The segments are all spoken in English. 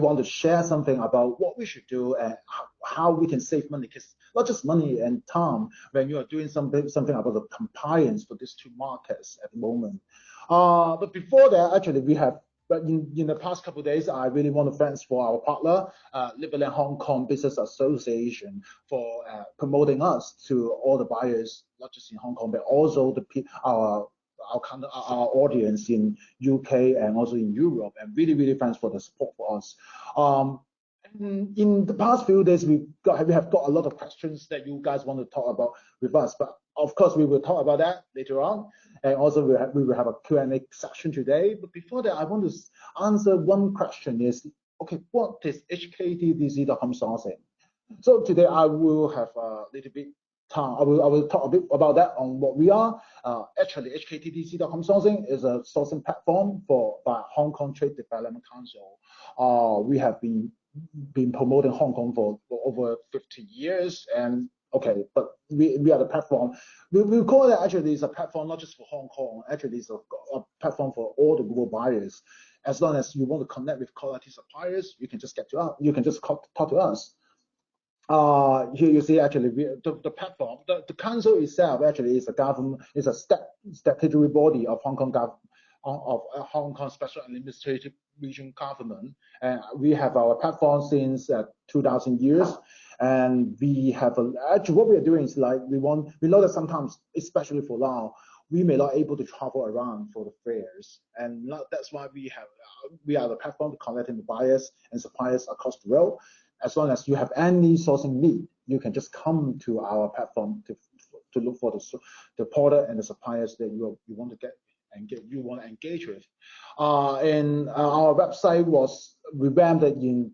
want to share something about what we should do and how we can save money, because not just money and time when you are doing something about the compliance for these two markets at the moment. But before that, actually, but in the past couple of days, I really want to thank for our partner, Liberland Hong Kong Business Association, for promoting us to all the buyers, not just in Hong Kong, but also our audience in UK and also in Europe, and really thanks for the support for us. In the past few days, we have got a lot of questions that you guys want to talk about with us, but of course we will talk about that later on, and also we will have a Q&A session today. But before that, I want to answer one question: is okay, what is HKTDC.com sourcing? So today I will have a little bit time. I will talk a bit about that on what we are. Actually, HKTDC.com sourcing is a sourcing platform by Hong Kong Trade Development Council. We have been promoting Hong Kong for over 50 years, and okay, but we are the platform. We call it, actually, it's a platform not just for Hong Kong. Actually, it's a platform for all the global buyers. As long as you want to connect with quality suppliers, you can just get to us. You can just talk to us. Here you see, actually, the platform, the council itself actually is a government, is a statutory body of Hong Kong government, of Hong Kong Special Administrative Region government, and we have our platform since 2000 years. And we have actually what we are doing is like we know that sometimes, especially for now, we may not able to travel around for the fairs, and that's why we are the platform connecting the buyers and suppliers across the world. As long as you have any sourcing need, you can just come to our platform to look for the product and the suppliers that you want to you want to engage with. And our website was revamped in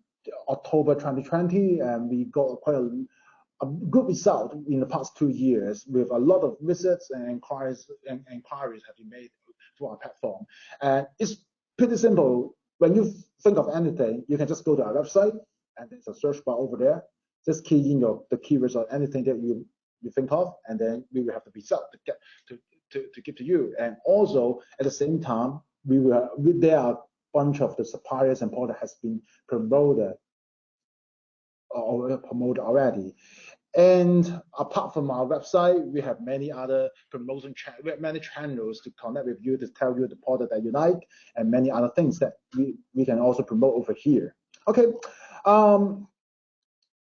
October 2020, and we got quite a good result in the past 2 years, with a lot of visits and inquiries have been made to our platform. And it's pretty simple. When you think of anything, you can just go to our website, and there's a search bar over there. Just key in the keywords or anything that you think of, and then we will have the result to give to you. And also at the same time, there are a bunch of the suppliers and product has been promoted already. And apart from our website, we have many other promotion many channels to connect with you, to tell you the product that you like, and many other things that we can also promote over here. Okay.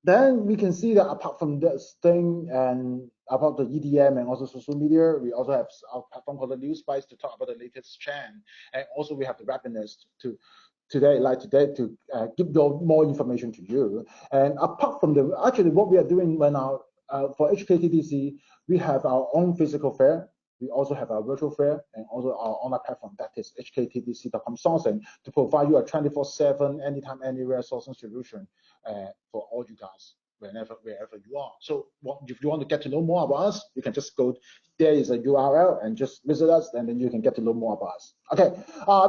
Then we can see that apart from this thing and about the EDM and also social media, we also have our platform called the Newspice to talk about the latest trend, and also we have the Webinars to give more information to you. And apart from actually what we are doing right now for HKTDC, we have our own physical fair. We also have our virtual fair and also our online platform, that is HKTDC.com sourcing, to provide you a 24/7, anytime, anywhere sourcing solution for all you guys, wherever you are. So if you want to get to know more about us, you can just go, there is a URL, and just visit us, and then you can get to know more about us. Okay,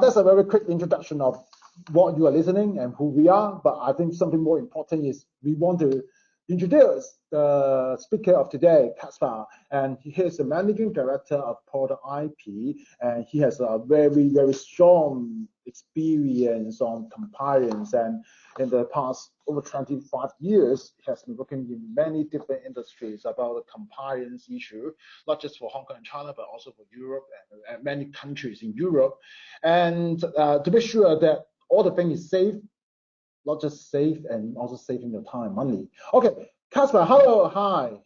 that's a very quick introduction of what you are listening and who we are, but I think something more important is we want to introduce the speaker of today, Caspar, and he is the managing director of Product IP, and he has a very strong experience on compliance, and in the past over 25 years, he has been working in many different industries about the compliance issue, not just for Hong Kong and China, but also for Europe and many countries in Europe, and to be sure that all the thing is safe, not just safe, and also saving your time, money. Okay, Caspar, hello, hi.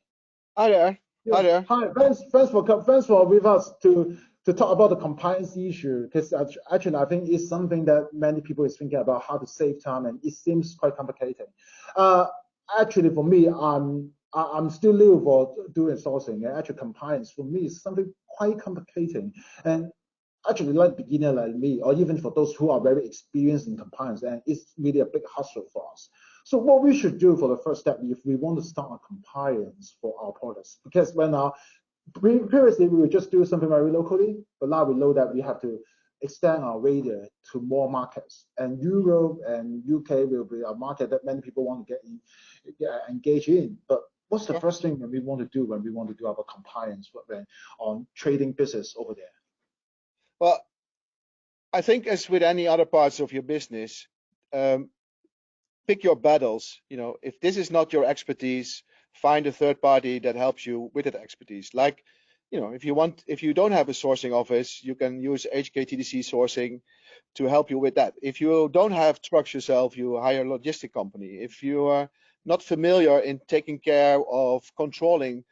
Hi there. Yes. Hi there. Hi, thanks for with us to talk about the compliance issue, because actually I think it's something that many people is thinking about how to save time, and it seems quite complicated. Actually, for me, I'm still new for doing sourcing, and actually compliance for me is something quite complicated. And actually, like beginner like me, or even for those who are very experienced in compliance, and it's really a big hustle for us. So what we should do for the first step, if we want to start a compliance for our products, because when previously we would just do something very locally, but now we know that we have to extend our radar to more markets, and Europe and UK will be a market that many people want to engage in. But what's the first thing that we want to do when we want to do our compliance on trading business over there? Well, I think as with any other parts of your business, pick your battles. If this is not your expertise, find a third party that helps you with that expertise. Like, if you don't have a sourcing office, you can use HKTDC sourcing to help you with that. If you don't have trucks yourself, you hire a logistic company. If you are not familiar in taking care of controlling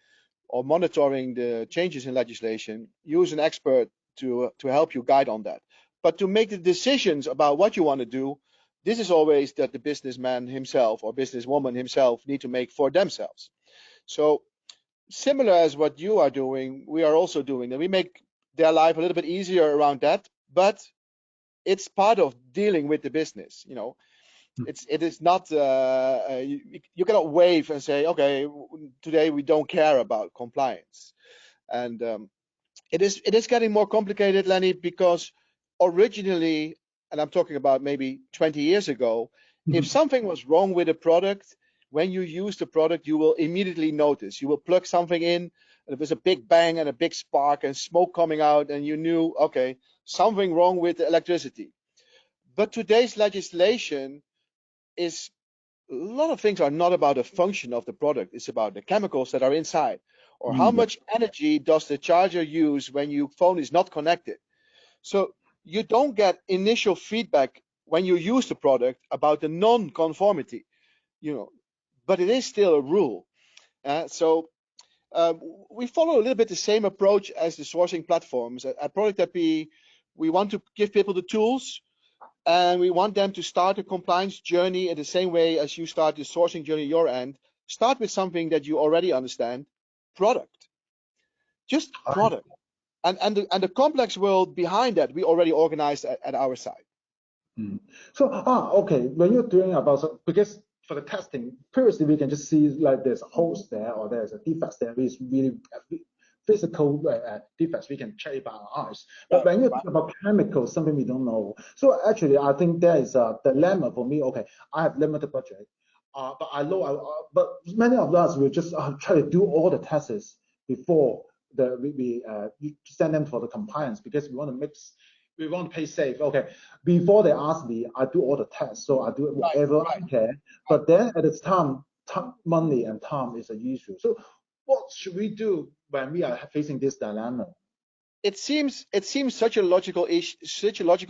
or monitoring the changes in legislation, use an expert to help you guide on that. But to make the decisions about what you want to do, this is always that the businessman himself or businesswoman himself need to make for themselves. So similar as what you are doing, we are also doing, and we make their life a little bit easier around that, but it's part of dealing with the business. It is not you cannot wave and say, okay, today we don't care about compliance. And it is getting more complicated, Lenny, because originally, and I'm talking about maybe 20 years ago, if something was wrong with a product, when you use the product, you will immediately notice. You will plug something in, and if there's a big bang and a big spark and smoke coming out, and you knew, okay, something wrong with the electricity. But today's legislation is, a lot of things are not about the function of the product. It's about the chemicals that are inside, or how much energy does the charger use when your phone is not connected. So you don't get initial feedback when you use the product about the non-conformity, but it is still a rule. So we follow a little bit the same approach as the sourcing platforms. A product that we want to give people the tools, and we want them to start a compliance journey in the same way as you start the sourcing journey your end. Start with something that you already understand, product, just product, and the complex world behind that we already organized at our side. So okay, when you're doing about, because for the testing, previously we can just see like there's a host there or there's a defect there, which really physical defects we can check it by our eyes. But when you talk about chemicals, something we don't know. So actually, I think there is a dilemma for me. Okay, I have limited budget, but I know, but many of us will just try to do all the tests before we send them for the compliance, because we want to mix. We want to pay safe. Okay, before they ask me, I do all the tests, so I do whatever I can. But then at the time, money and time is an issue. So what should we do when we are facing this dilemma? It seems such a logical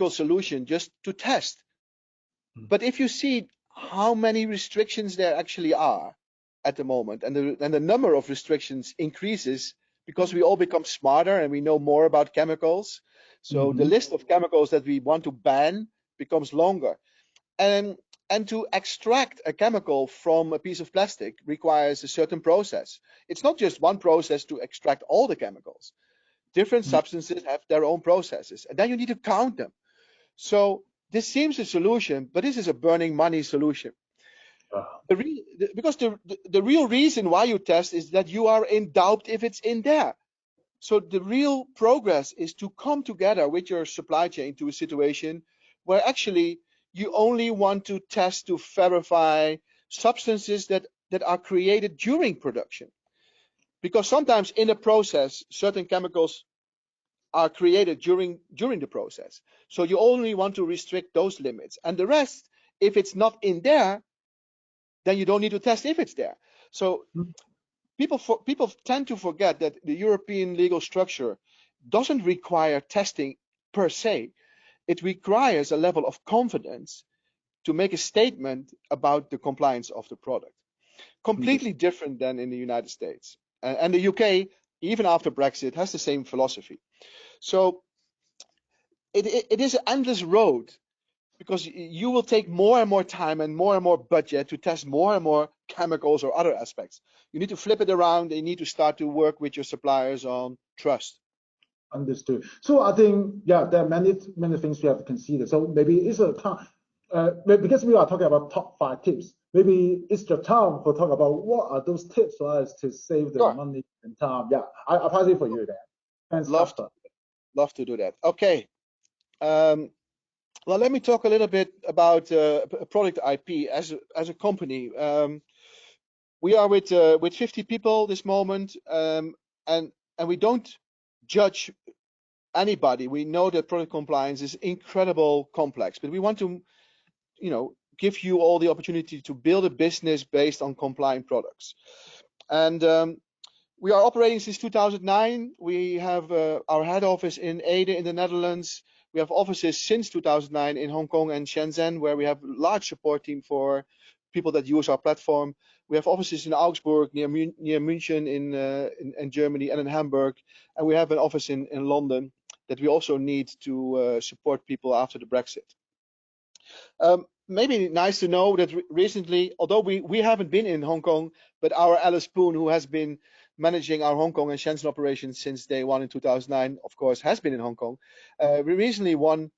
solution just to test. But if you see how many restrictions there actually are at the moment, and the number of restrictions increases because we all become smarter and we know more about chemicals. So the list of chemicals that we want to ban becomes longer. And to extract a chemical from a piece of plastic requires a certain process. It's not just one process to extract all the chemicals. Different substances have their own processes, and then you need to count them. So this seems a solution, but this is a burning money solution. Because the real reason why you test is that you are in doubt if it's in there. So the real progress is to come together with your supply chain to a situation where actually you only want to test to verify substances that are created during production. Because sometimes in the process, certain chemicals are created during the process. So you only want to restrict those limits. And the rest, if it's not in there, then you don't need to test if it's there. So people tend to forget that the European legal structure doesn't require testing per se. It requires a level of confidence to make a statement about the compliance of the product. Completely different than in the United States. And the UK, even after Brexit, has the same philosophy. So it is an endless road, because you will take more and more time and more budget to test more and more chemicals or other aspects. You need to flip it around, and you need to start to work with your suppliers on trust. Understood. So I think, yeah, there are many things we have to consider. So maybe it's a time, because we are talking about top 5 tips, maybe it's the time for talk about what are those tips for us to save the money and time. Yeah, I'll pass it for you there. Thanks, love to do that. Okay. Well, let me talk a little bit about product IP as a company. We are with 50 people this moment, and we don't judge anybody. We know that product compliance is incredible complex, but we want to, give you all the opportunity to build a business based on compliant products. And we are operating since 2009. We have our head office in Ede in the Netherlands. We have offices since 2009 in Hong Kong and Shenzhen, where we have a large support team for people that use our platform. We have offices in Augsburg, near München in Germany, and in Hamburg. And we have an office in London that we also need to support people after the Brexit. Maybe nice to know that recently, although we haven't been in Hong Kong, but our Alice Poon, who has been managing our Hong Kong and Shenzhen operations since day one in 2009, of course, has been in Hong Kong. We recently won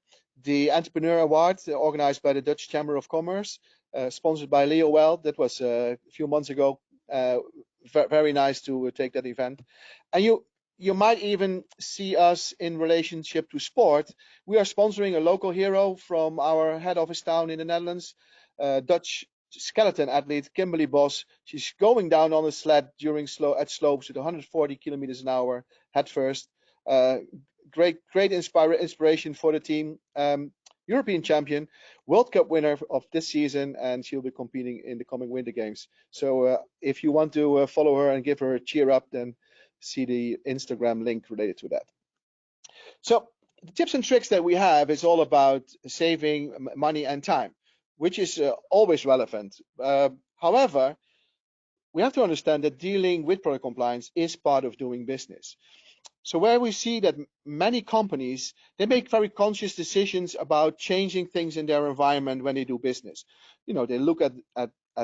the Entrepreneur Award organized by the Dutch Chamber of Commerce, sponsored by Leo Well. That was a few months ago. Very nice to take that event. And you might even see us in relationship to sport. We are sponsoring a local hero from our head office town in the Netherlands, Dutch skeleton athlete Kimberly Bos. She's going down on a sled at slopes with 140 kilometers an hour head first. Great inspiration for the team. European champion, World Cup winner of this season, and she'll be competing in the coming Winter Games. So if you want to follow her and give her a cheer up, then see the Instagram link related to that. So the tips and tricks that we have is all about saving money and time, which is always relevant. However, we have to understand that dealing with product compliance is part of doing business. So where we see that many companies, they make very conscious decisions about changing things in their environment when they do business. You know, they look at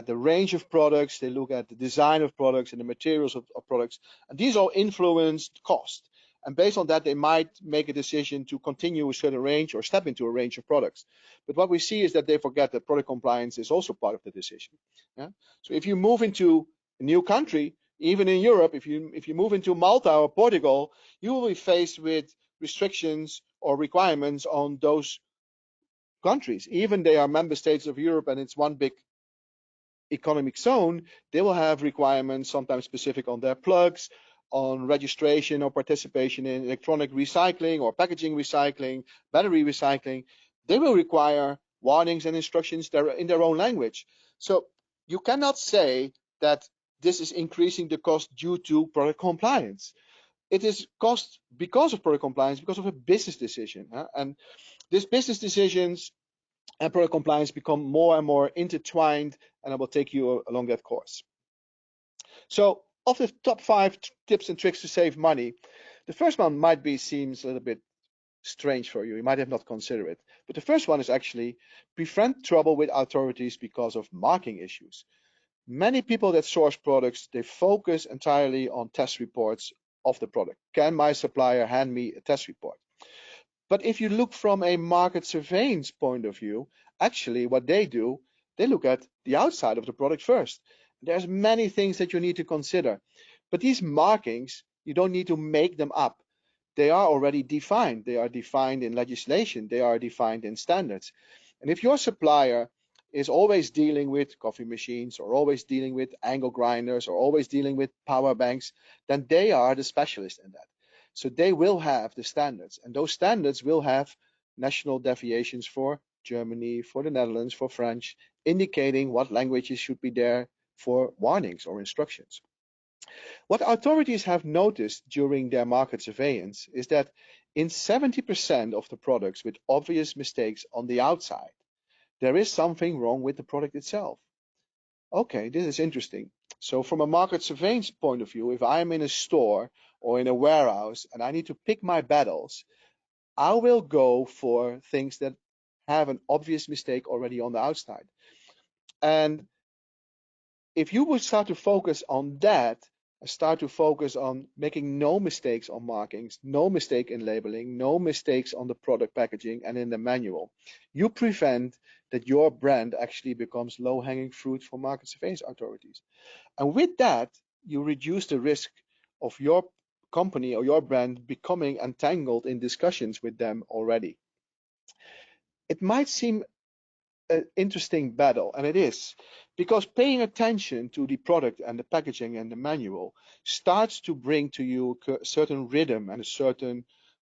the range of products, they look at the design of products and the materials of products, and these all influence cost. And based on that, they might make a decision to continue a certain range or step into a range of products. But what we see is that they forget that product compliance is also part of the decision. Yeah? So if you move into a new country, even in Europe, if you move into Malta or Portugal, you will be faced with restrictions or requirements on those countries. Even they are member states of Europe and it's one big economic zone, they will have requirements sometimes specific on their plugs, on registration or participation in electronic recycling or packaging recycling, battery recycling. They will require warnings and instructions in their own language. So you cannot say that this is increasing the cost due to product compliance. It is cost because of product compliance, because of a business decision. And these business decisions and product compliance become more and more intertwined, and I will take you along that course. So of the top 5 tips and tricks to save money, the first one seems a little bit strange for you. You might have not considered it. But the first one is actually prevent trouble with authorities because of marking issues. Many people that source products, they focus entirely on test reports of the product. Can my supplier hand me a test report? But if you look from a market surveillance point of view, actually what they do, they look at the outside of the product first. There's many things that you need to consider. But these markings, you don't need to make them up. They are already defined. They are defined in legislation. They are defined in standards. And if your supplier is always dealing with coffee machines or always dealing with angle grinders or always dealing with power banks, then they are the specialist in that. So they will have the standards, and those standards will have national deviations for Germany, for the Netherlands, for French, indicating what languages should be there for warnings or instructions. What authorities have noticed during their market surveillance is that in 70% of the products with obvious mistakes on the outside, there is something wrong with the product itself. Okay, this is interesting. So from a market surveillance point of view, if I'm in a store or in a warehouse and I need to pick my battles, I will go for things that have an obvious mistake already on the outside. And if you would start to focus on that, start to focus on making no mistakes on markings, no mistake in labeling, no mistakes on the product packaging and in the manual, you prevent that your brand actually becomes low-hanging fruit for market surveillance authorities. And with that, you reduce the risk of your company or your brand becoming entangled in discussions with them already. It might seem an interesting battle, and it is, because paying attention to the product and the packaging and the manual starts to bring to you a certain rhythm and a certain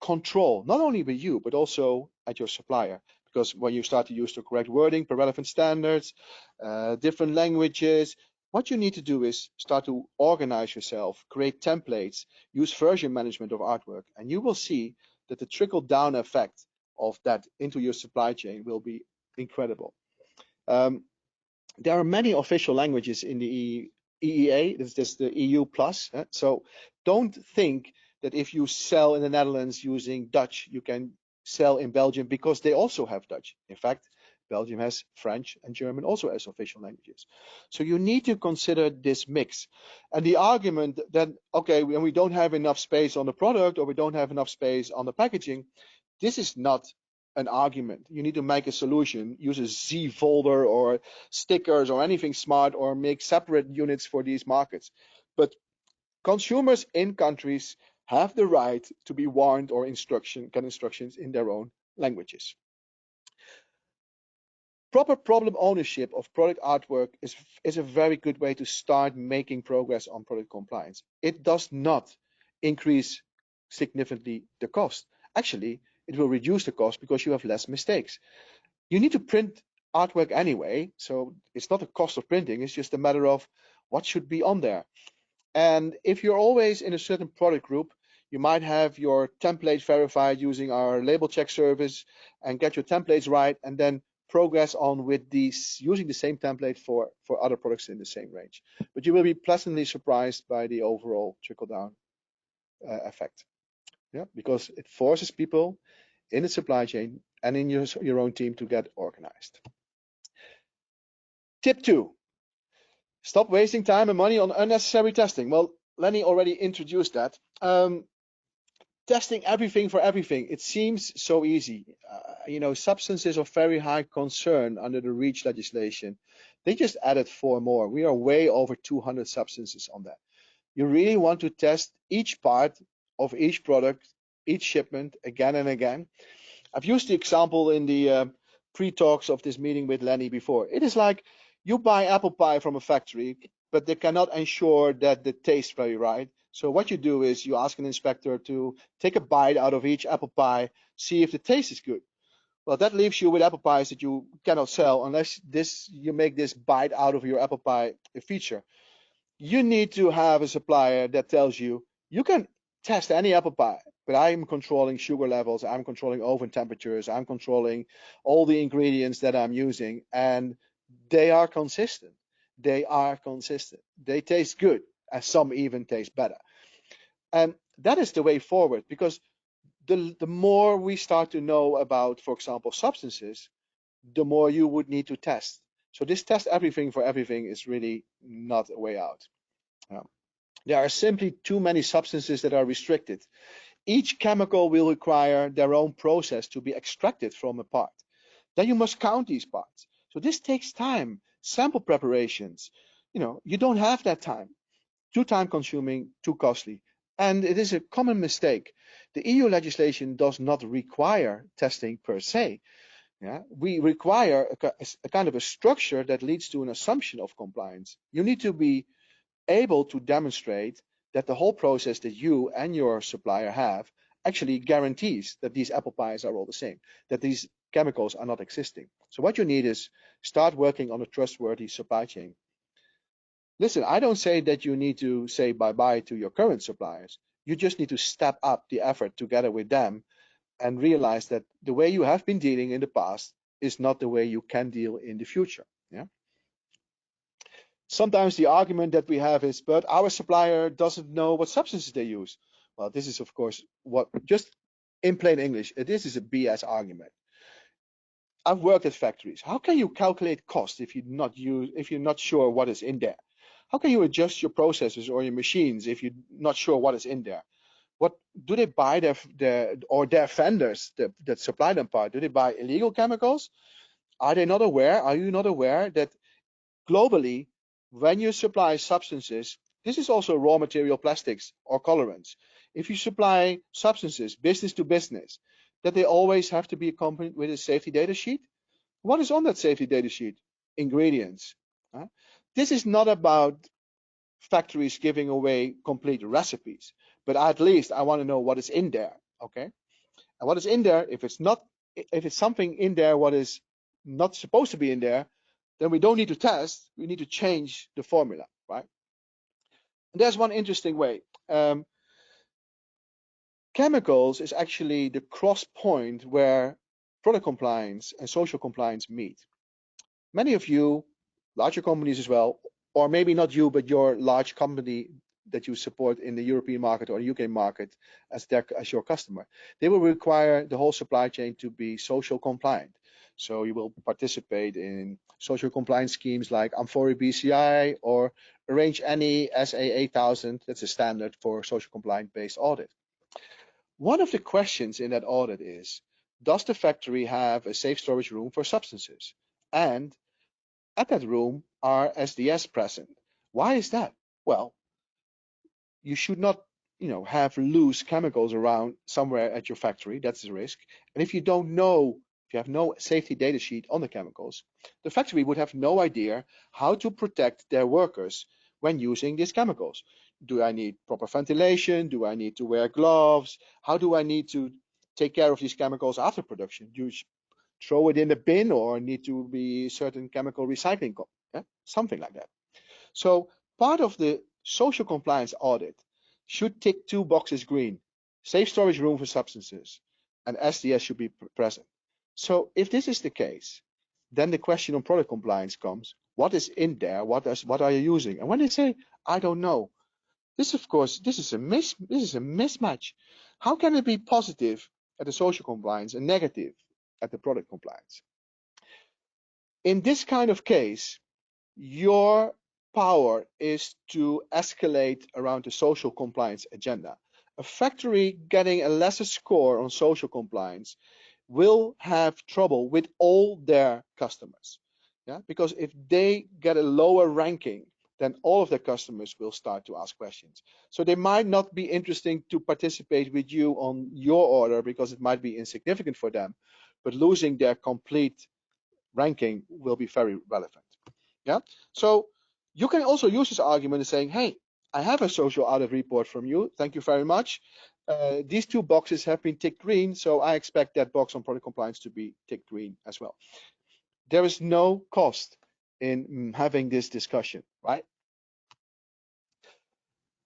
control, not only with you, but also at your supplier. because when you start to use the correct wording per relevant standards, different languages, what you need to do is start to organize yourself, create templates, use version management of artwork, and you will see that the trickle-down effect of that into your supply chain will be incredible. There are many official languages in the EEA, this is the EU plus, so don't think that if you sell in the Netherlands using Dutch, you can sell in Belgium because they also have Dutch. In fact, Belgium has French and German also as official languages. So you need to consider this mix. And the argument that, okay, when we don't have enough space on the product or we don't have enough space on the packaging, this is not an argument. You need to make a solution, use a Z folder or stickers or anything smart, or make separate units for these markets. But consumers in countries have the right to be warned or get instructions in their own languages. Proper problem ownership of product artwork is a very good way to start making progress on product compliance. It does not increase significantly the cost. Actually, it will reduce the cost because you have less mistakes. You need to print artwork anyway, so it's not a cost of printing, it's just a matter of what should be on there. And if you're always in a certain product group, you might have your template verified using our label check service and get your templates right, and then progress on with these using the same template for other products in the same range. But you will be pleasantly surprised by the overall trickle-down effect. Yeah, because it forces people in the supply chain and in your own team to get organized. Tip 2. Stop wasting time and money on unnecessary testing. Well, Lenny already introduced that. Testing everything for everything. It seems so easy. Substances of very high concern under the REACH legislation. They just added 4 more. We are way over 200 substances on that. You really want to test each part of each product, each shipment again and again. I've used the example in the pre-talks of this meeting with Lenny before. It is like you buy apple pie from a factory, but they cannot ensure that the taste very right. So what you do is you ask an inspector to take a bite out of each apple pie, see if the taste is good. Well, that leaves you with apple pies that you cannot sell unless you make this bite out of your apple pie a feature. You need to have a supplier that tells you can test any apple pie, but I'm controlling sugar levels, I'm controlling oven temperatures, I'm controlling all the ingredients that I'm using, and they are consistent. They are consistent. They taste good, and some even taste better. And that is the way forward, because the more we start to know about, for example, substances, the more you would need to test. So this test everything for everything is really not a way out. There are simply too many substances that are restricted. Each chemical will require their own process to be extracted from a part. Then you must count these parts. So this takes time. Sample preparations, you don't have that time. Too time consuming, too costly. And it is a common mistake. The EU legislation does not require testing per se. Yeah? We require a kind of a structure that leads to an assumption of compliance. You need to be able to demonstrate that the whole process that you and your supplier have actually guarantees that these apple pies are all the same, that these chemicals are not existing. So what you need is start working on a trustworthy supply chain. Listen, I don't say that you need to say bye-bye to your current suppliers. You just need to step up the effort together with them and realize that the way you have been dealing in the past is not the way you can deal in the future. Yeah. Sometimes the argument that we have is, but our supplier doesn't know what substances they use. Well, this is, of course, just in plain English, this is a BS argument. I've worked at factories. How can you calculate cost if you're not sure what is in there? How can you adjust your processes or your machines if you're not sure what is in there? What do they buy their vendors that supply them part? Do they buy illegal chemicals? Are you not aware that globally, when you supply substances, this is also raw material plastics or colorants. If you supply substances business to business, that they always have to be accompanied with a safety data sheet. What is on that safety data sheet? Ingredients. This is not about factories giving away complete recipes, but at least I want to know what is in there, okay? And what is in there, if it's not if it's something in there what is not supposed to be in there, then we don't need to test. We need to change the formula, right? And there's one interesting way. Chemicals is actually the cross point where product compliance and social compliance meet. Many of you, larger companies as well, or maybe not you, but your large company that you support in the European market or the UK market as your customer, they will require the whole supply chain to be social compliant. So you will participate in social compliance schemes like Amfori BCI or Arrange Any SA 8000. That's a standard for social compliant based audit. One of the questions in that audit is, does the factory have a safe storage room for substances? And at that room are SDS present. Why is that? Well, you should not, have loose chemicals around somewhere at your factory. That's the risk. And if you don't know, if you have no safety data sheet on the chemicals, the factory would have no idea how to protect their workers when using these chemicals. Do I need proper ventilation? Do I need to wear gloves? How do I need to take care of these chemicals after production? Do you throw it in the bin or need to be certain chemical recycling? Something like that. So part of the social compliance audit should tick 2 boxes green: safe storage room for substances, and SDS should be present. So if this is the case, then the question on product compliance comes: what is in there? What are you using? And when they say, I don't know, this is a mismatch. How can it be positive at the social compliance and negative at the product compliance? In this kind of case, your power is to escalate around the social compliance agenda. A factory getting a lesser score on social compliance will have trouble with all their customers. Because if they get a lower ranking, then all of their customers will start to ask questions. So they might not be interesting to participate with you on your order because it might be insignificant for them, but losing their complete ranking will be very relevant. So you can also use this argument as saying, hey, I have a social audit report from you. Thank you very much. These 2 boxes have been ticked green, so I expect that box on product compliance to be ticked green as well. There is no cost in having this discussion, right?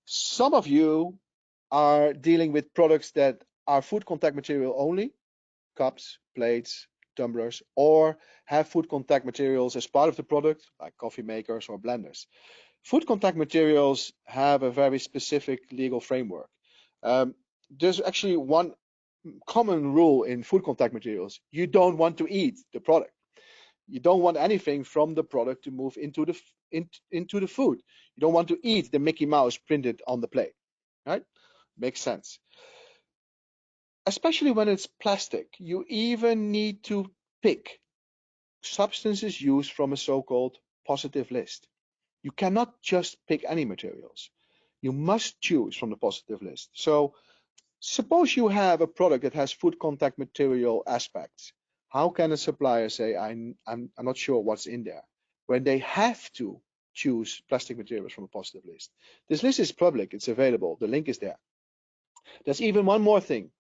Some of you are dealing with products that are food contact material only, cups, plates, tumblers, or have food contact materials as part of the product, like coffee makers or blenders. Food contact materials have a very specific legal framework. There's actually one common rule in food contact materials: you don't want to eat the product. You don't want anything from the product to move into the food. You don't want to eat the Mickey Mouse printed on the plate, right? Makes sense. Especially when it's plastic, you even need to pick substances used from a so-called positive list. You cannot just pick any materials. You must choose from the positive list. So suppose you have a product that has food contact material aspects. How can a supplier say, I'm not sure what's in there, when they have to choose plastic materials from a positive list? This list is public, it's available, the link is there. There's even one more thing.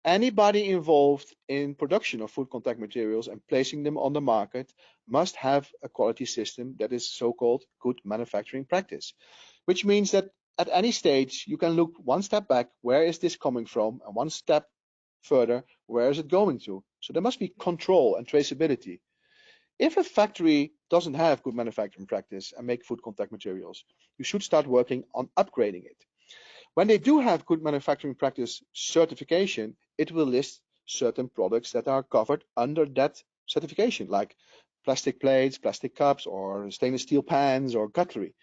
Anybody involved in production of food contact materials and placing them on the market must have a quality system that is so-called good manufacturing practice, which means that at any stage you can look one step back, where is this coming from, and one step further, where is it going to? So there must be control and traceability. If a factory doesn't have good manufacturing practice and make food contact materials, you should start working on upgrading it. When they do have good manufacturing practice certification, it will list certain products that are covered under that certification, like plastic plates, plastic cups, or stainless steel pans, or cutlery.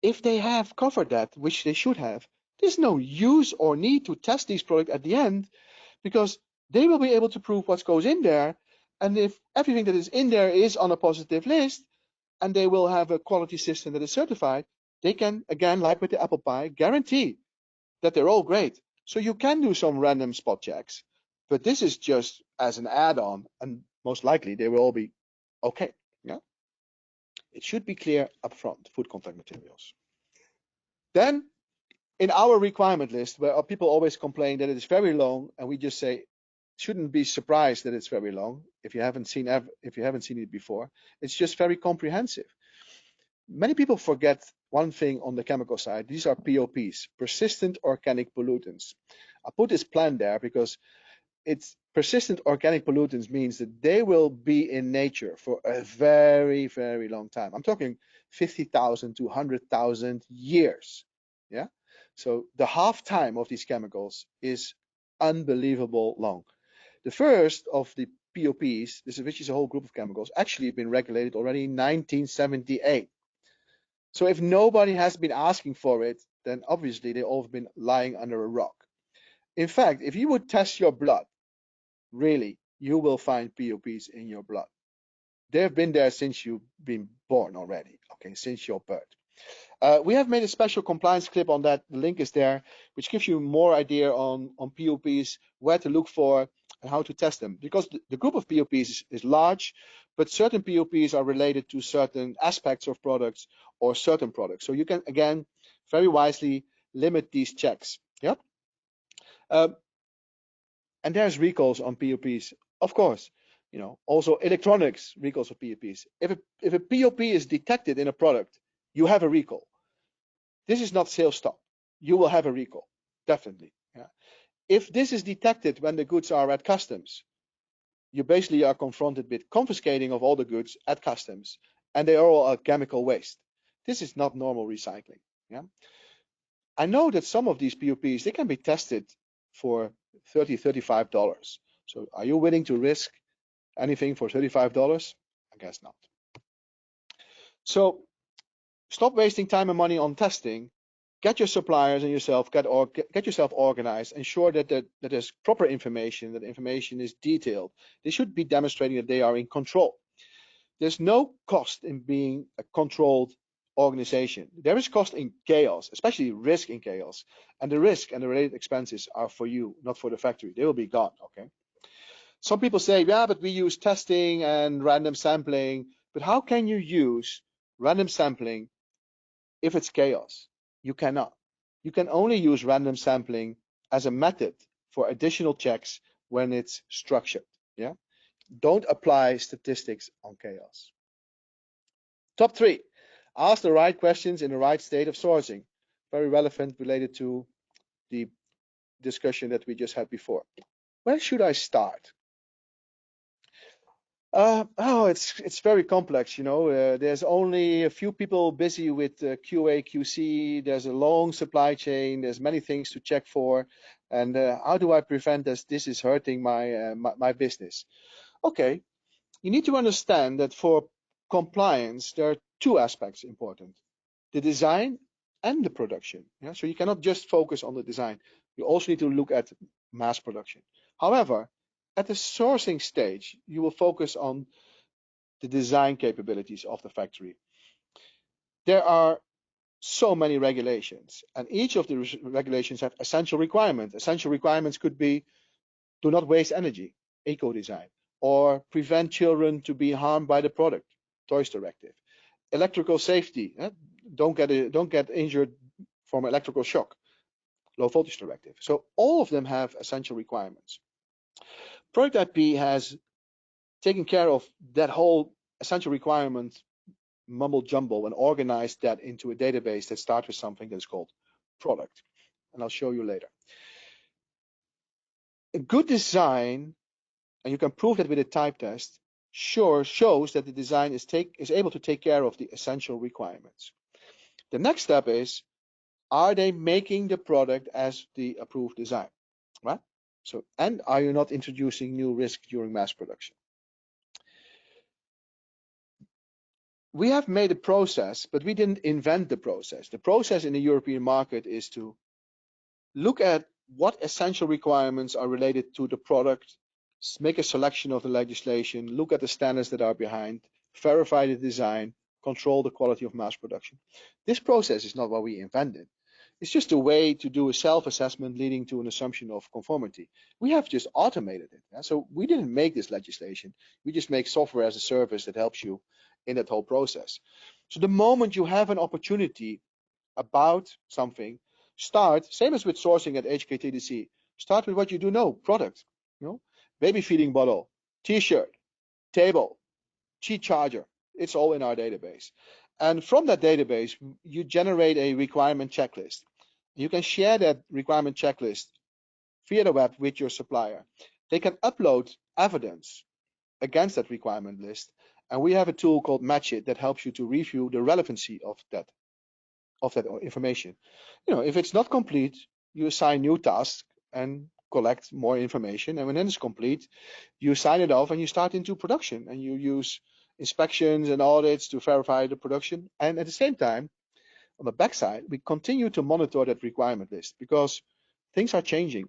If they have covered that, which they should have, there's no use or need to test these products at the end, because they will be able to prove what goes in there. And if everything that is in there is on a positive list, and they will have a quality system that is certified, they can, again, like with the apple pie, guarantee that they're all great. So you can do some random spot checks, but this is just as an add-on, and most likely they will all be okay. It should be clear upfront, food contact materials. Then, in our requirement list, where people always complain that it is very long, and we just say, shouldn't be surprised that it's very long if you haven't seen it before. It's just very comprehensive. Many people forget one thing on the chemical side. These are POPs, persistent organic pollutants. I put this plan there because it's persistent organic pollutants means that they will be in nature for a very, very long time. I'm talking 50,000 to 100,000 years. Yeah. So the half time of these chemicals is unbelievable long. The first of the POPs, which is a whole group of chemicals, actually been regulated already in 1978. So if nobody has been asking for it, then obviously they all have been lying under a rock. In fact, if you would test your blood, really, you will find POPs in your blood. They've been there since you've been born already, okay, since your birth. We have made a special compliance clip on that. The link is there, which gives you more idea on POPs, where to look for, and how to test them. Because the group of POPs is large, but certain POPs are related to certain aspects of products or certain products. So you can, again, very wisely limit these checks. Yep. And there's recalls on POPs, of course. You know, also electronics recalls of POPs. If a POP is detected in a product, you have a recall. This is not sales stop. You will have a recall, definitely. Yeah. If this is detected when the goods are at customs, you basically are confronted with confiscating of all the goods at customs, and they are all chemical waste. This is not normal recycling. Yeah. I know that some of these POPs, they can be tested for $30, $35. So are you willing to risk anything for $35? I guess not. So stop wasting time and money on testing. Get your suppliers and yourself, get yourself organized. Ensure that there's proper information, that information is detailed. They should be demonstrating that they are in control. There's no cost in being a controlled organization. There is cost in chaos, especially risk in chaos. And the risk and the related expenses are for you, not for the factory. They will be gone, okay? Some people say, yeah, but we use testing and random sampling. But how can you use random sampling if it's chaos? You cannot. You can only use random sampling as a method for additional checks when it's structured. Yeah. Don't apply statistics on chaos. Top 3, ask the right questions in the right state of sourcing. Very relevant, related to the discussion that we just had before. Where should I start? It's very complex, you know. There's only a few people busy with QA, QC. There's a long supply chain. There's many things to check for. And how do I prevent this is hurting my business? Okay, you need to understand that for compliance, there are 2 aspects important: the design and the production. Yeah? So you cannot just focus on the design. You also need to look at mass production. However, at the sourcing stage, you will focus on the design capabilities of the factory. There are so many regulations, and each of the regulations have essential requirements. Essential requirements could be: do not waste energy, eco-design, or prevent children to be harmed by the product, Toys Directive. Electrical safety, don't get injured from electrical shock, Low Voltage Directive. So all of them have essential requirements. Product IP has taken care of that whole essential requirement mumble jumble and organized that into a database that starts with something that is called product. And I'll show you later. A good design, and you can prove that with a type test, shows that the design is able to take care of the essential requirements. The next step is, are they making the product as the approved design, right? So, and are you not introducing new risk during mass production? We have made a process, but we didn't invent the process. The process in the European market is to look at what essential requirements are related to the product, make a selection of the legislation, look at the standards that are behind, verify the design, control the quality of mass production. This process is not what we invented. It's just a way to do a self-assessment leading to an assumption of conformity. We have just automated it. Yeah? So we didn't make this legislation. We just make software as a service that helps you in that whole process. So the moment you have an opportunity about something, start, same as with sourcing at HKTDC, start with what you do know, product. You know, baby feeding bottle, t-shirt, table, Qi charger. It's all in our database. And from that database, you generate a requirement checklist. You can share that requirement checklist via the web with your supplier. They can upload evidence against that requirement list, and we have a tool called Matchit that helps you to review the relevancy of that information. If it's not complete, you assign new tasks and collect more information, and when it's complete, you sign it off and you start into production, and you use inspections and audits to verify the production. And at the same time, on the backside, we continue to monitor that requirement list because things are changing.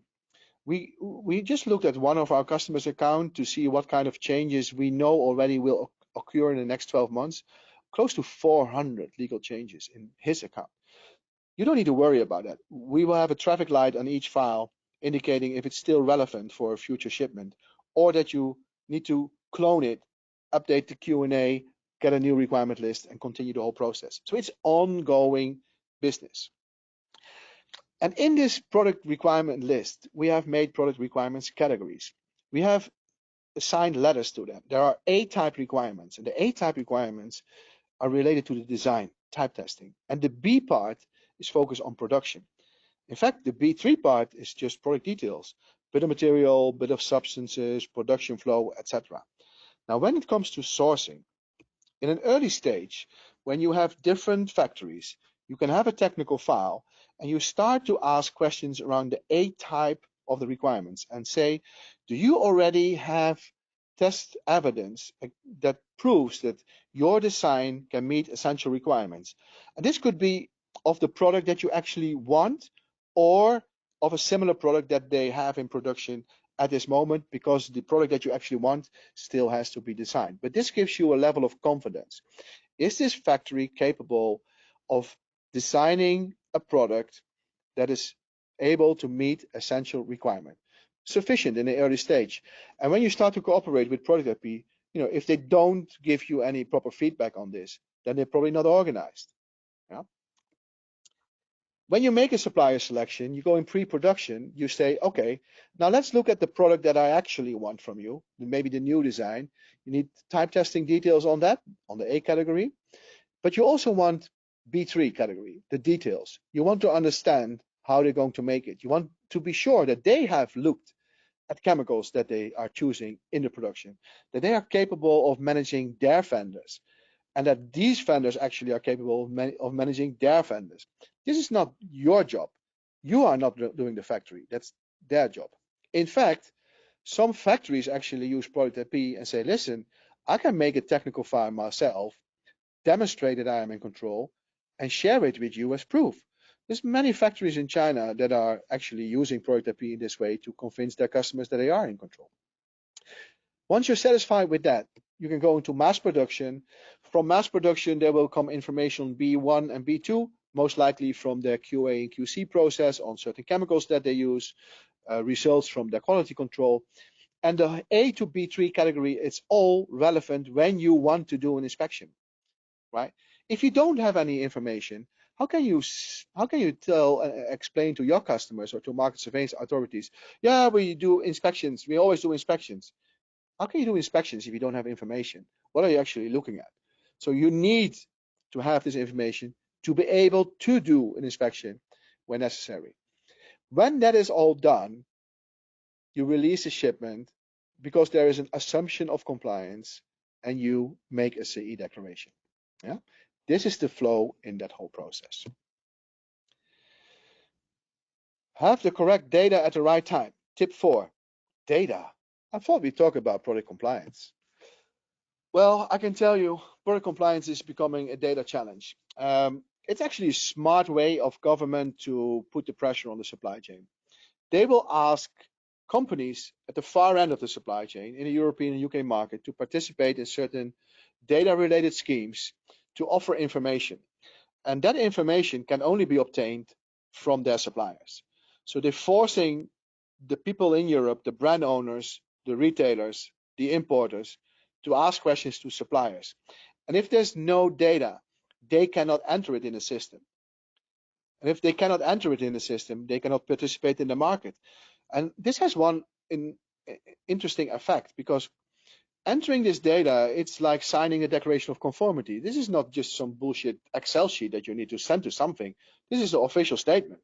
We just looked at one of our customers' account to see what kind of changes we know already will occur in the next 12 months. Close to 400 legal changes in his account. You don't need to worry about that. We will have a traffic light on each file indicating if it's still relevant for a future shipment, or that you need to clone it, update the Q&A, get a new requirement list, and continue the whole process. So it's ongoing business. And in this product requirement list, we have made product requirements categories. We have assigned letters to them. There are A-type requirements, and the A-type requirements are related to the design, type testing. And the B part is focused on production. In fact, the B3 part is just product details, bit of material, bit of substances, production flow, etc. Now, when it comes to sourcing, in an early stage, when you have different factories, you can have a technical file and you start to ask questions around the A type of the requirements and say, do you already have test evidence that proves that your design can meet essential requirements? And this could be of the product that you actually want, or of a similar product that they have in production at this moment, because the product that you actually want still has to be designed. But this gives you a level of confidence. Is this factory capable of designing a product that is able to meet essential requirement? Sufficient in the early stage. And when you start to cooperate with Product IP, if they don't give you any proper feedback on this, then they're probably not organized. Yeah? When you make a supplier selection, you go in pre-production, you say, okay, now let's look at the product that I actually want from you, maybe the new design. You need type testing details on that, on the A category, but you also want B3 category, the details. You want to understand how they're going to make it. You want to be sure that they have looked at chemicals that they are choosing in the production, that they are capable of managing their vendors, and that these vendors actually are capable of managing their vendors. This is not your job. You are not doing the factory. That's their job. In fact, some factories actually use Product IP and say, listen, I can make a technical file myself, demonstrate that I am in control, and share it with you as proof. There's many factories in China that are actually using Product IP in this way to convince their customers that they are in control. Once you're satisfied with that, you can go into mass production. From mass production, there will come information on B1 and B2, most likely from their QA and QC process on certain chemicals that they use, results from their quality control. And the A to B3 category, it's all relevant when you want to do an inspection, right? If you don't have any information, how can you explain to your customers or to market surveillance authorities, yeah, we do inspections, we always do inspections. How can you do inspections if you don't have information? What are you actually looking at? So you need to have this information to be able to do an inspection when necessary. When that is all done, you release a shipment because there is an assumption of compliance and you make a CE declaration. Yeah? This is the flow in that whole process. Have the correct data at the right time. Tip 4, data. I thought we'd talk about product compliance. Well, I can tell you, product compliance is becoming a data challenge. It's actually a smart way of government to put the pressure on the supply chain. They will ask companies at the far end of the supply chain in the European and UK market to participate in certain data-related schemes to offer information. And that information can only be obtained from their suppliers. So they're forcing the people in Europe, the brand owners, the retailers, the importers, to ask questions to suppliers. And if there's no data, they cannot enter it in the system. And if they cannot enter it in the system, they cannot participate in the market. And this has one interesting effect, because entering this data, it's like signing a declaration of conformity. This is not just some bullshit Excel sheet that you need to send to something. This is the official statement.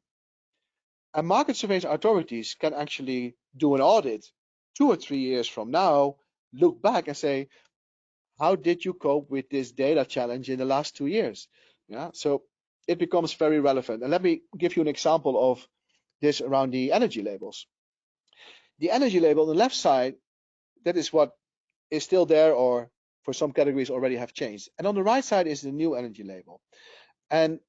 And market surveillance authorities can actually do an audit 2 or 3 years from now, look back and say, how did you cope with this data challenge in the last 2 years? Yeah, so it becomes very relevant. And let me give you an example of this around the energy labels. The energy label on the left side, that is what is still there, or for some categories already have changed. And on the right side is the new energy label. And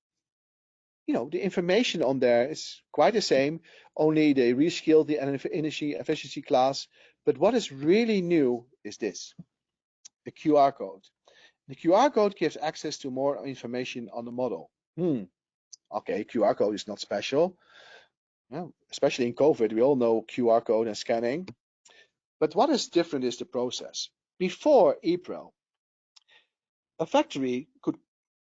the information on there is quite the same, only they rescaled the energy efficiency class. But what is really new is this, the QR code. The QR code gives access to more information on the model. Okay, QR code is not special. Especially in COVID, we all know QR code and scanning. But what is different is the process. Before EPREL, a factory could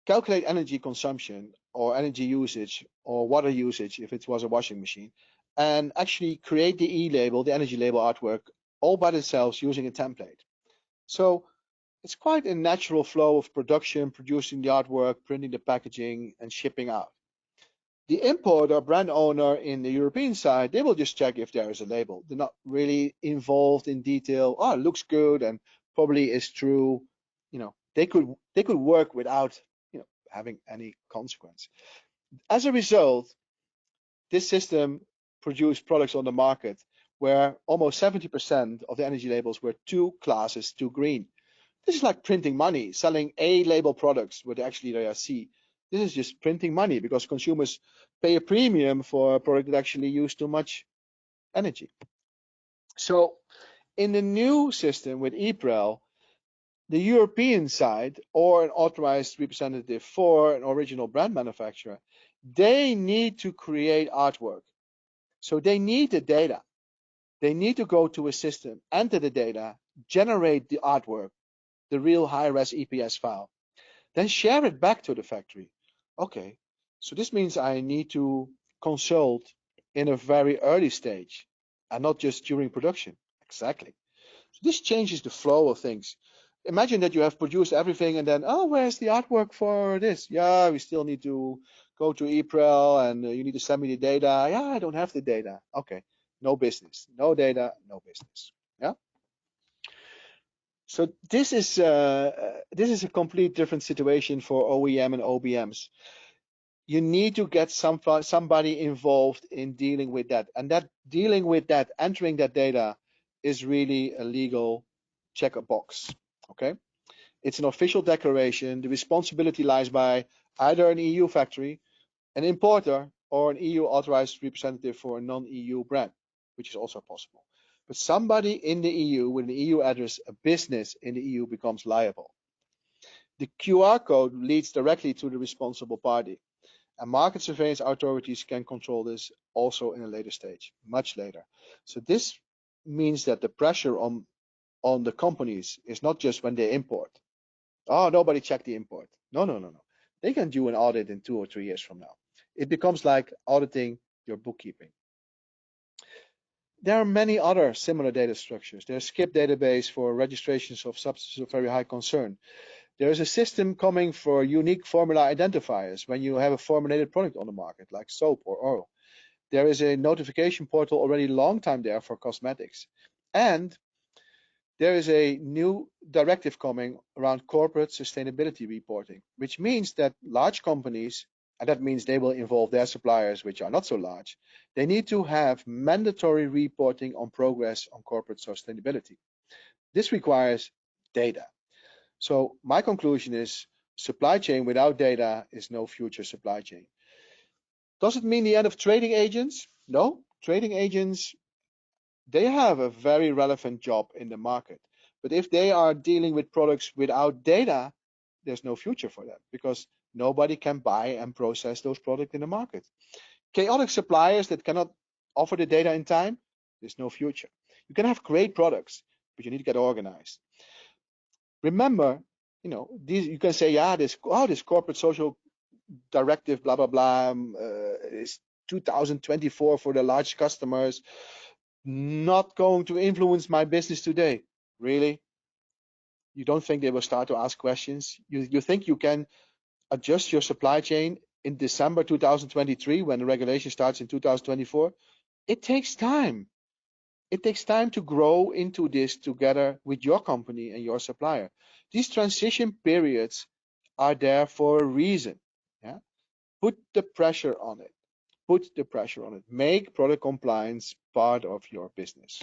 calculate energy consumption or energy usage or water usage if it was a washing machine, and actually create the E-label, the energy label artwork, all by themselves using a template. So it's quite a natural flow of production, producing the artwork, printing the packaging, and shipping out. The importer, brand owner in the European side, they will just check if there is a label. They're not really involved in detail. Oh, it looks good and probably is true. They could work without having any consequence. As a result, this system produced products on the market where almost 70% of the energy labels were two classes, too green. This is like printing money, selling A label products where actually they are C. This is just printing money because consumers pay a premium for a product that actually uses too much energy. So in the new system with EPREL, the European side, or an authorized representative for an original brand manufacturer, they need to create artwork. So they need the data. They need to go to a system, enter the data, generate the artwork, the real high-res EPS file, then share it back to the factory. Okay, so this means I need to consult in a very early stage and not just during production. Exactly. So this changes the flow of things. Imagine that you have produced everything and then, oh, where's the artwork for this? Yeah, we still need to go to EPREL and you need to send me the data. Yeah, I don't have the data. Okay, no business. No data, no business. Yeah. So this is a complete different situation for OEM and OBMs. You need to get somebody involved in dealing with that, and that dealing with that, entering that data, is really a legal check a box. Okay, it's an official declaration. The responsibility lies by either an EU factory, an importer, or an EU authorized representative for a non-EU brand, which is also possible. But somebody in the EU with an EU address, a business in the EU, becomes liable. The QR code leads directly to the responsible party, and market surveillance authorities can control this also in a later stage, much later. So this means that the pressure on the companies is not just when they import. Oh, nobody checked the import. No. They can do an audit in 2 or 3 years from now. It becomes like auditing your bookkeeping. There are many other similar data structures. There's SCIP database for registrations of substances of very high concern. There is a system coming for unique formula identifiers when you have a formulated product on the market, like soap or oil. There is a notification portal already long time there for cosmetics. And there is a new directive coming around corporate sustainability reporting, which means that large companies, and that means they will involve their suppliers, which are not so large, they need to have mandatory reporting on progress on corporate sustainability. This requires data. So my conclusion is supply chain without data is no future supply chain. Does it mean the end of trading agents? No, trading agents, they have a very relevant job in the market. But if they are dealing with products without data, there's no future for them because nobody can buy and process those products in the market. Chaotic suppliers that cannot offer the data in time, there's no future. You can have great products, but you need to get organized. Remember, you can say, yeah, this corporate social directive, blah, blah, blah, is 2024 for the large customers. not going to influence my business today. Really? You don't think they will start to ask questions? You think you can adjust your supply chain in December 2023 when the regulation starts in 2024? It takes time. It takes time to grow into this together with your company and your supplier. These transition periods are there for a reason. Yeah? Put the pressure on it. Put the pressure on it. Make product compliance part of your business.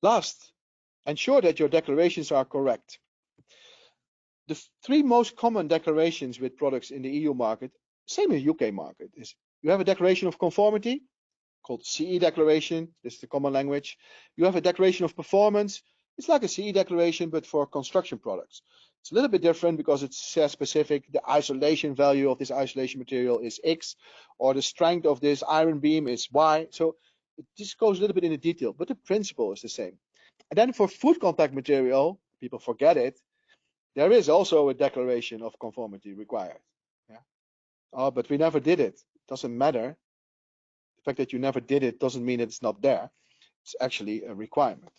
Last, ensure that your declarations are correct. The three most common declarations with products in the EU market, same in the UK market, is you have a declaration of conformity called CE declaration. This is the common language. You have a declaration of performance. It's like a CE declaration, but for construction products. It's a little bit different because it says specific, the isolation value of this isolation material is X, or the strength of this iron beam is Y. So it just goes a little bit into detail, but the principle is the same. And then for food contact material, people forget it, there is also a declaration of conformity required. Yeah. Oh, but we never did it. Doesn't matter. The fact that you never did it doesn't mean it's not there. It's actually a requirement.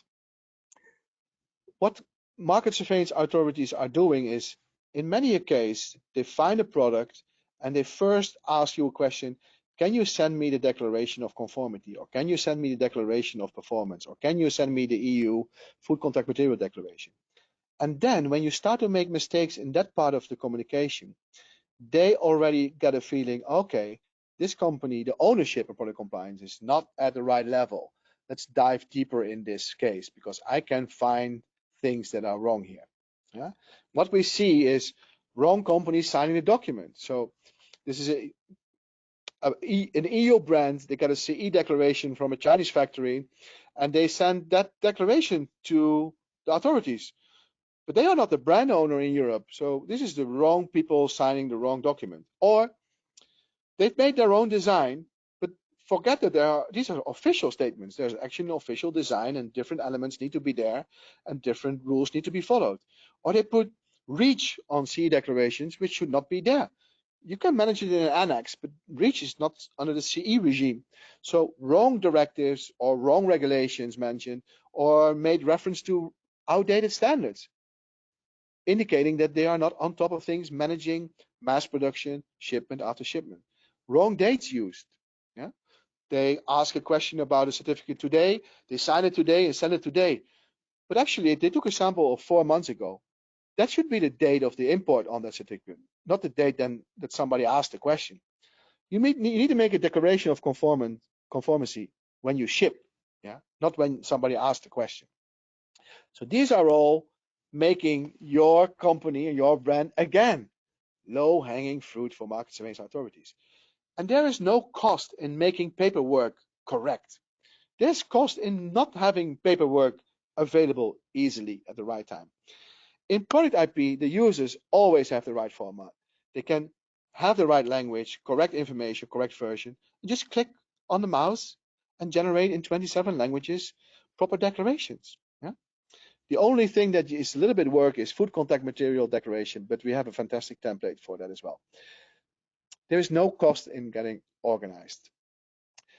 What market surveillance authorities are doing is, in many cases, they find a product and they first ask you a question, can you send me the declaration of conformity? Or can you send me the declaration of performance? Or can you send me the EU food contact material declaration? And then when you start to make mistakes in that part of the communication, they already get a feeling, okay, this company, the ownership of product compliance is not at the right level. Let's dive deeper in this case because I can find things that are wrong here. Yeah? What we see is wrong companies signing the document. So this is an EU brand, they got a CE declaration from a Chinese factory, and they send that declaration to the authorities. But they are not the brand owner in Europe. So this is the wrong people signing the wrong document. Or they've made their own design, but forget that these are official statements. There's actually an official design and different elements need to be there and different rules need to be followed. Or they put REACH on CE declarations, which should not be there. You can manage it in an annex, but REACH is not under the CE regime. So wrong directives or wrong regulations mentioned or made reference to outdated standards, indicating that they are not on top of things, managing mass production, shipment after shipment. Wrong dates used. Yeah? They ask a question about a certificate today, they sign it today and send it today. But actually, they took a sample of 4 months ago. That should be the date of the import on that certificate, not the date then that somebody asked the question. You need to make a declaration of conformity when you ship, yeah, not when somebody asked the question. So these are all making your company and your brand, again, low-hanging fruit for market surveillance authorities. And there is no cost in making paperwork correct. There's cost in not having paperwork available easily at the right time. In product IP, the users always have the right format. They can have the right language, correct information, correct version, and just click on the mouse and generate in 27 languages proper declarations. Yeah? The only thing that is a little bit work is food contact material declaration, but we have a fantastic template for that as well. There is no cost in getting organized.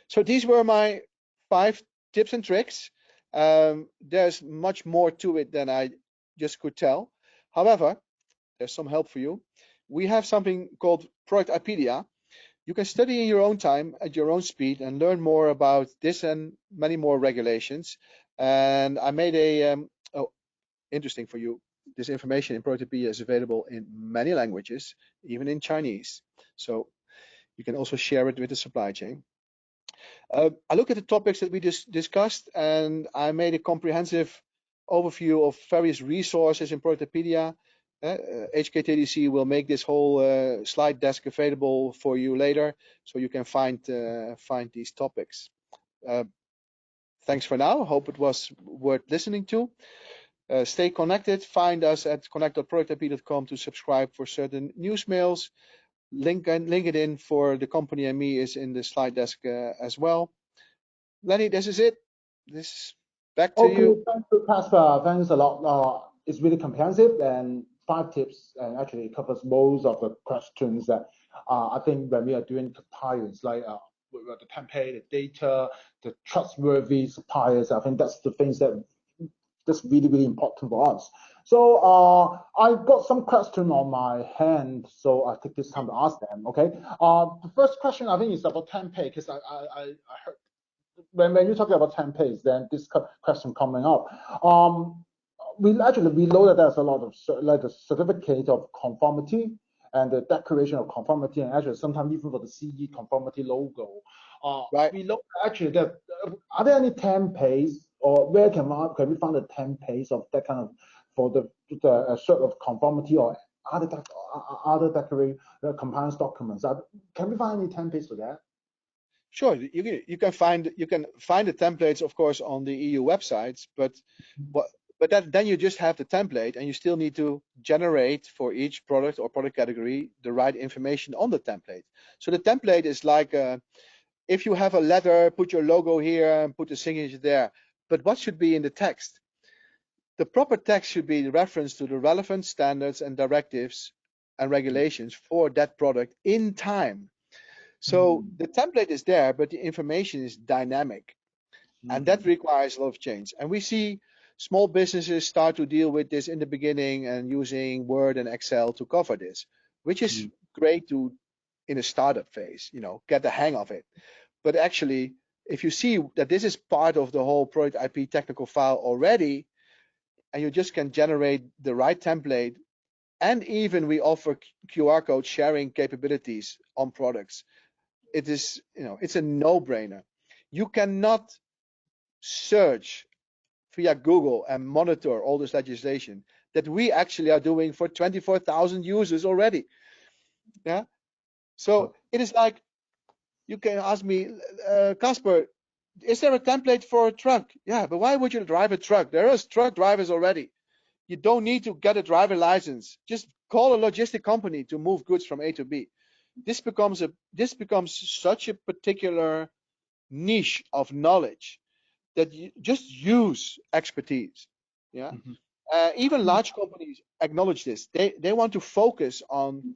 So these were my 5 tips and tricks. There's much more to it than I just could tell. However, there's some help for you. We have something called Product IPedia. You can study in your own time at your own speed and learn more about this and many more regulations. And I made interesting for you, this information in Product IPedia is available in many languages, even in Chinese. So you can also share it with the supply chain. I look at the topics that we just discussed, and I made a comprehensive overview of various resources in Product IPedia. HKTDC will make this whole slide deck available for you later, so you can find these topics. Thanks for now. Hope it was worth listening to. Stay connected. Find us at connect.productip.com to subscribe for certain news mails. LinkedIn for the company and me is in the slide deck as well. Lenny, this is it. This is back to you. Thank you, Casper. Thanks a lot. It's really comprehensive and 5 tips, and actually covers most of the questions that I think when we are doing compliance, like the template, the data, the trustworthy suppliers. I think that's the things that's really important for us. So I got some question on my hand, so I take this time to ask them. Okay. The first question I think is about template, because I heard when you're talking about templates, then this question coming up. We know that there's a lot of like the certificate of conformity and the declaration of conformity, and actually sometimes even for the CE conformity logo. Right. We know actually that are there any templates, or where can we find the templates of that kind of for the sort of conformity or other declaration compliance documents? Can we find any templates for that? Sure, you can find the templates, of course, on the EU websites, but then you just have the template, and you still need to generate for each product or product category the right information on the template. So the template is like if you have a letter, put your logo here and put the signature there. But what should be in the text? The proper text should be the reference to the relevant standards and directives and regulations for that product in time. So the template is there, but the information is dynamic, and that requires a lot of change. And we see small businesses start to deal with this in the beginning and using Word and Excel to cover this, which is great to, in a startup phase, get the hang of it. But actually, if you see that this is part of the whole product IP technical file already, and you just can generate the right template, and even we offer QR code sharing capabilities on products, it is, it's a no-brainer. You cannot search via Google and monitor all this legislation that we actually are doing for 24,000 users already. Yeah. So it is like, you can ask me, Casper, is there a template for a truck? Yeah, but why would you drive a truck? There is truck drivers already. You don't need to get a driver license. Just call a logistic company to move goods from A to B. This becomes such a particular niche of knowledge that you just use expertise. Yeah. Even large companies acknowledge this. They want to focus on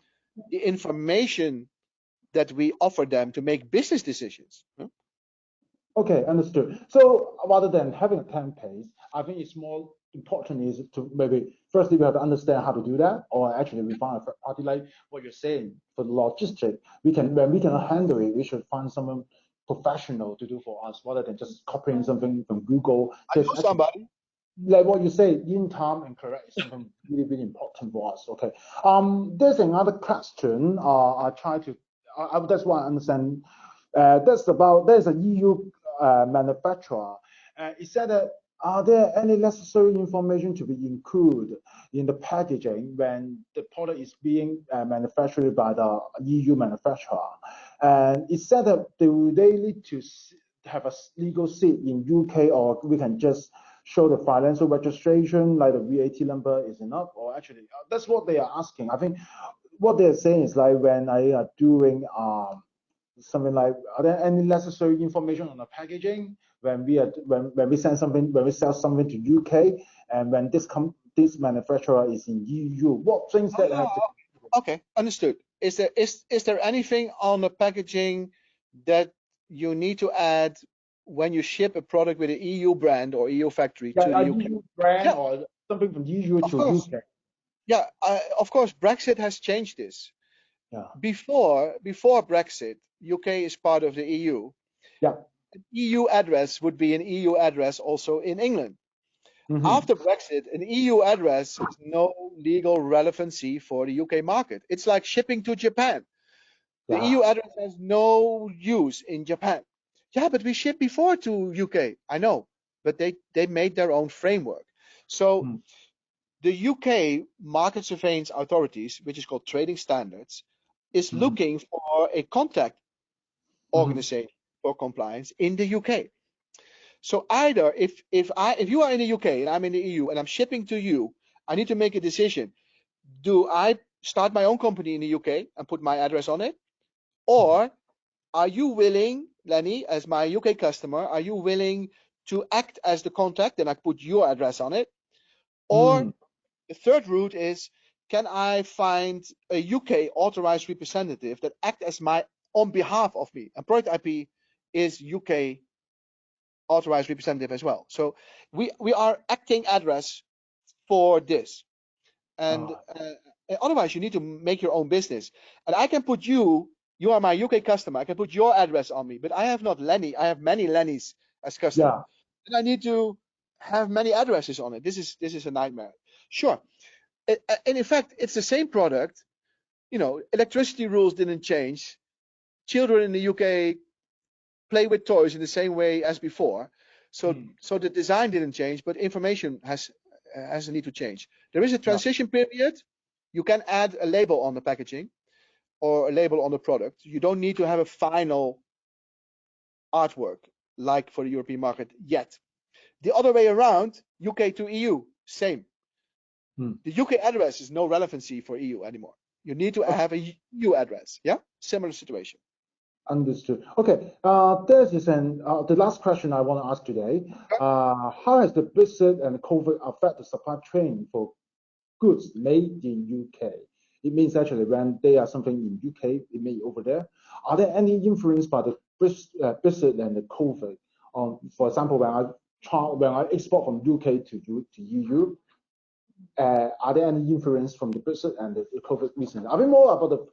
the information that we offer them to make business decisions. Okay, understood. So rather than having a template, I think it's more important is to maybe firstly we have to understand how to do that, or actually we find a third party like what you're saying for the logistic. When we cannot handle it, we should find someone professional to do for us rather than just copying something from Google. I know somebody. Like what you say, in time and correct is something really important for us. Okay. There's another question. That's why I understand. There's an EU manufacturer. It said that are there any necessary information to be included in the packaging when the product is being manufactured by the EU manufacturer? And it said that do they need to have a legal seat in UK, or we can just show the financial registration like the VAT number is enough? Or actually, that's what they are asking. I think what they're saying is like when I are doing something like, are there any necessary information on the packaging when we sell something to UK, and when this manufacturer is in EU? What things that have to... Okay, understood. Is there anything on the packaging that you need to add when you ship a product with an EU brand or EU factory to the UK? EU brand or something from EU to UK? Yeah, of course, Brexit has changed this. Yeah. Before Brexit, UK is part of the EU. Yeah. An EU address would be an EU address also in England. After Brexit, an EU address has no legal relevancy for the UK market. It's like shipping to Japan. The EU address has no use in Japan. Yeah, but we shipped before to UK. I know, but they made their own framework. So the UK market surveillance authorities, which is called Trading Standards, is looking for a contact organization for compliance in the UK. So either if you are in the UK and I'm in the EU and I'm shipping to you, I need to make a decision. Do I start my own company in the UK and put my address on it? Or are you willing, Lenny, as my UK customer, are you willing to act as the contact and I put your address on it? Or the third route is, can I find a UK authorized representative that act as my on behalf of me. And product IP is UK authorized representative as well. So we are acting address for this. And otherwise, you need to make your own business. And I can put you are my UK customer. I can put your address on me, but I have not Lenny. I have many Lennys as customers. Yeah. And I need to have many addresses on it. This is a nightmare. Sure. And in fact, it's the same product. You know, electricity rules didn't change. Children in the UK play with toys in the same way as before. So the design didn't change, but information has a need to change. There is a transition period. You can add a label on the packaging or a label on the product. You don't need to have a final artwork like for the European market yet. The other way around, UK to EU, same. The UK address is no relevancy for EU anymore. You need to have a EU address. Yeah, similar situation. Understood. Okay. This is the last question I want to ask today. How has the Brexit and COVID affect the supply chain for goods made in UK? It means actually when they are something in UK, it made over there. Are there any influence by the Brexit and the COVID? For example, when I export from UK to EU, are there any influence from the Brexit and the COVID recently? I think more about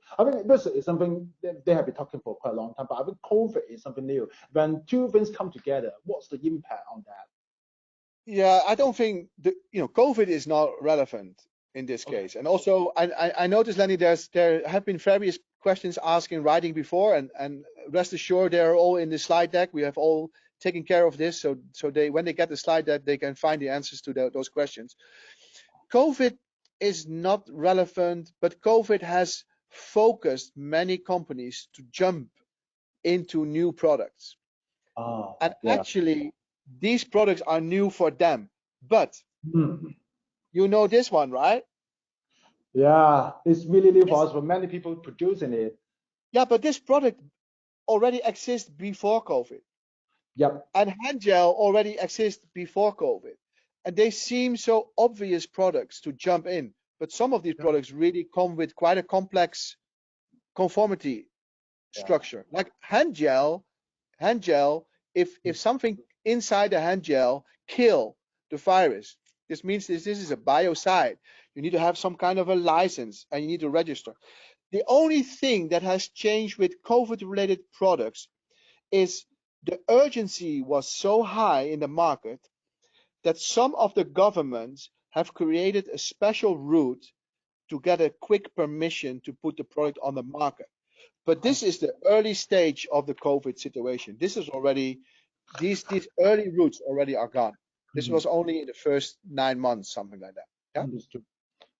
Brexit is something that they have been talking for quite a long time, but I think COVID is something new. When two things come together, what's the impact on that? Yeah, I don't think COVID is not relevant in this case. And also, I noticed, Lenny, there have been various questions asked in writing before, and rest assured they're all in the slide deck. We have all taken care of this, so when they get the slide deck, they can find the answers to those questions. COVID is not relevant, but COVID has focused many companies to jump into new products. Actually, these products are new for them. But you know this one, right? Yeah, it's really new for us, for many people producing it. Yeah, but this product already exists before COVID. Yep. And hand gel already exists before COVID. And they seem so obvious products to jump in. But some of these products really come with quite a complex conformity structure. Like hand gel, if something inside the hand gel kill the virus, this means this is a biocide. You need to have some kind of a license and you need to register. The only thing that has changed with COVID-related products is the urgency was so high in the market that some of the governments have created a special route to get a quick permission to put the product on the market. But this is the early stage of the COVID situation. This is already, these early routes already are gone. This was only in the first 9 months, something like that. Yeah. Understood.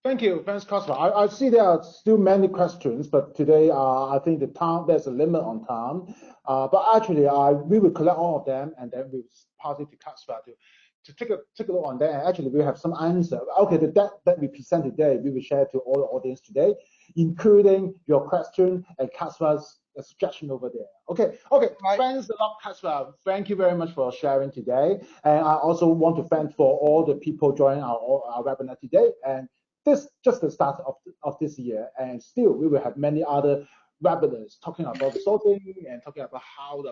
Thank you, thanks, Kasper. I see there are still many questions, but today I think there's a limit on time. But actually, we will collect all of them and then we'll pass it to Kasper to take a look on that. And actually, we have some answer. Okay, the deck that we present today, we will share to all the audience today, including your question and Kasper's suggestion over there. Okay. Right. Thanks a lot, Kasper. Thank you very much for sharing today. And I also want to thank for all the people joining our webinar today. And this just the start of this year, and still we will have many other webinars talking about sourcing and talking about how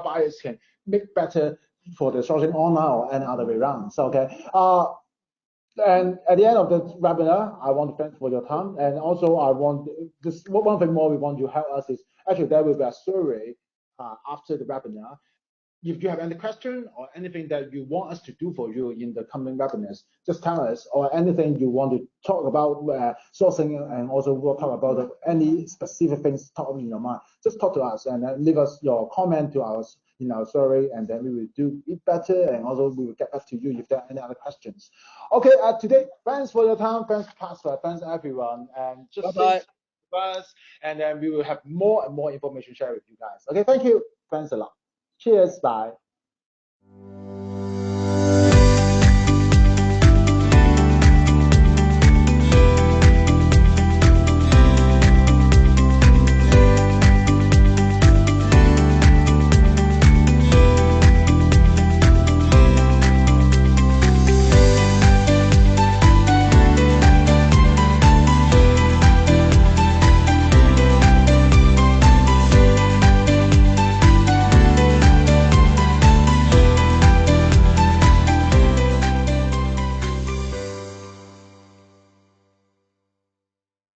buyers can make better for the sourcing online or any other way around. So and at the end of the webinar, I want to thank for your time, and also I want just one thing more we want you to help us is actually there will be a survey after the webinar. If you have any question or anything that you want us to do for you in the coming webinars, just tell us, or anything you want to talk about sourcing, and also we'll talk about any specific things top in your mind. Just talk to us and leave us your comment to us in our survey, and then we will do it better, and also we will get back to you if there are any other questions. Okay, today, thanks for your time, thanks Kasper, thanks everyone, and just stay with us, and then we will have more and more information shared with you guys. Okay, thank you, thanks a lot. Cheers, bye.